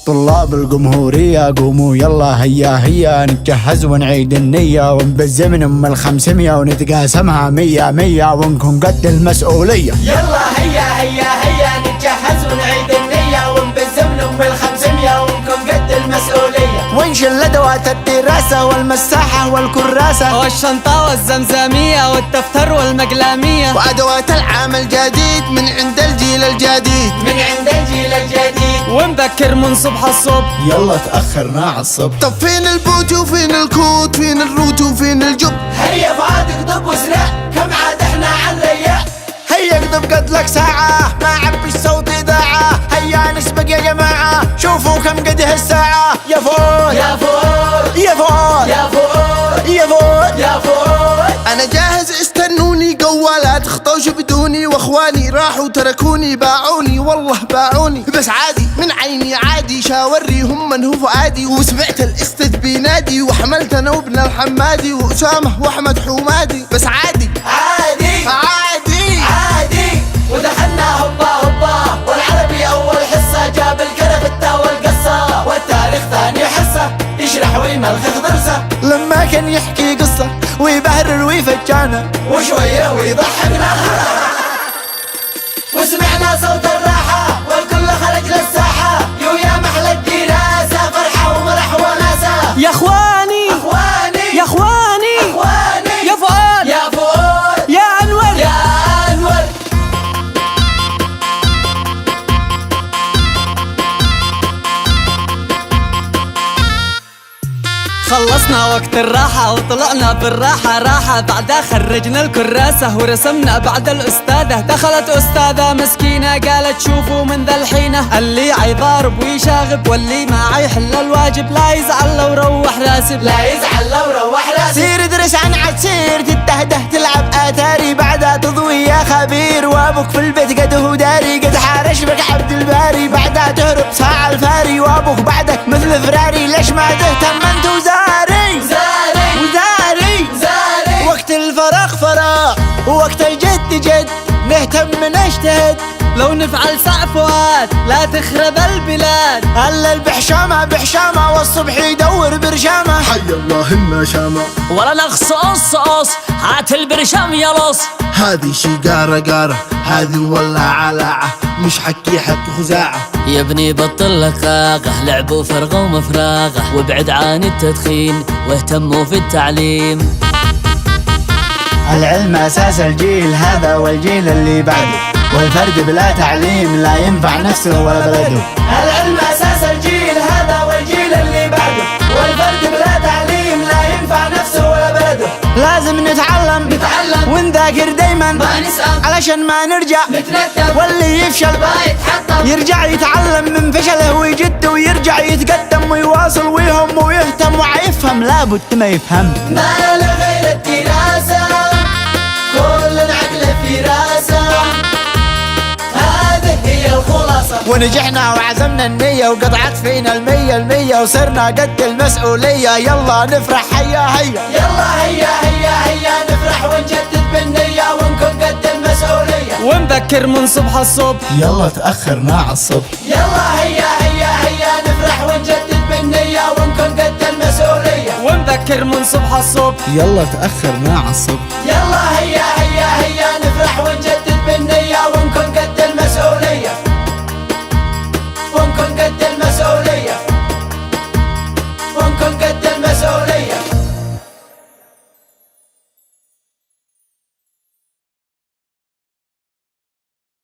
طلاب الجمهورية قوموا يلا هيا هيا نتجهز ونعيد النية ونبزم من 500 ونتقاسمها 100 ونكون قد المسؤولية. يلا هيا هيا هيا نتجهز ونعيد النية ونبزم من 500 ونكون قد المسؤولية. ونشيل أدوات الدراسة والمساحة والكراسة والشنطة والزمزمية والدفتر والمقلامية وأدوات العام الجديد من عند الجيل الجديد. ونبكر من صبح الصبح يلا تأخرنا عالصبح. طب فين البوت وفين الكوت فين الروت وفين الجب؟ هيا فؤاد اقضب واسرع كم عاد احنا عالرياء. هيا اقضب قد لك ساعة ما عبي الصوت إذاعة. هيا نسبق يا جماعة شوفوا كم قده الساعة. يا فؤاد يا فؤاد يا فؤاد يا فؤاد يا فؤاد يا فؤاد. أنا جاهز استنوني قوالات خطوش بدوني واخواني راحوا تركوني باعوني والله باعوني بس عادي من عيني عادي شاوريهم من هو فؤادي. وسمعت الاستاذ بينادي وحملت انا وابن الحمادي وأسامة واحمد حمادي بس عادي عادي عادي عادي. ودخلنا هبا هبا والعربي اول حصة جاب الكرفتة والقصة والتاريخ ثاني حصة يشرح ويملخخ درسه. لما كان يحكي قصة ويبهرر ويفجعنا وشوية ويضحكنا وسمعنا صوت الراحة والكل خرج للساحة. يا محلى الدراسة فرحة ومرح وناسة. يا اخواني اخواني يا اخواني اخواني يا فؤاد يا فؤاد يا انور يا انور. خلصنا وقت الراحة وطلعنا بالراحة راحة. بعدها خرجنا الكراسة ورسمنا بعد الأستاذة. دخلت أستاذة مسكينة قالت شوفوا من ذا الحينة اللي عيضارب ويشاغب واللي ما يحل الواجب لا يزعل لو روح راسب. لا يزعل لو روح راسب. سير ادرس عن عد سير تتهده تلعب اتاري. بعدها تضوي يا خبير وابوك في البيت قد هو داري. قد حارش بك عبد الباري. بعدها تهرب ساعة الفاري وابوك بعدك مثل فراري. ليش ما تهتم انت وزاري زاري وزاري زاري. وقت الفراغ فراغ ووقت الجد جد نهتم نجتهد. لو نفعل صع فؤاد لا تخرب البلاد. هلا البحشامة بحشامة والصبح يدور برشامة. حي الله النشامة ولا نقص قص هات البرشام يا لص. هذه شي قارة هذه والله علاعة مش حكي حق خزاعة. يا ابني بطل لك قاقة لعب وفرغة ومفراغة وابعد عن التدخين واهتموا في التعليم. العلم أساس الجيل هذا والجيل اللي بعده. والفرد بلا تعليم لا ينفع نفسه ولا بلده. العلم اساس الجيل هذا والجيل اللي بعده. والفرد بلا تعليم لا ينفع نفسه ولا بلده. لازم نتعلم ونذاكر دايما ما نسأل علشان ما نرجع نتندم. واللي يفشل ما يتحطم يرجع يتعلم من فشله ويجد ويرجع يتقدم ويواصل ويهم ويهتم ويفهم. لابد ما يفهم ما له غير الدراسة كل العقل في راسه. هذه هي الخلاصة. ونجحنا وعزمنا النية وقطعت فينا المية وصرنا قد المسؤولية. يلا نفرح هيا هيا يلا هيا هيا هيا نفرح ونجدد بالنية ونكون قد المسؤولية. ونبكر من صبح الصبح. يلا تأخرنا عالصبح. يلا هيا هيا هيا نفرح ونجدد بالنية ونكون قد المسؤولية. ونبكر من صبح الصبح. يلا تأخرنا عالصبح. يلا هيا هيا هيا نفرح ونجدد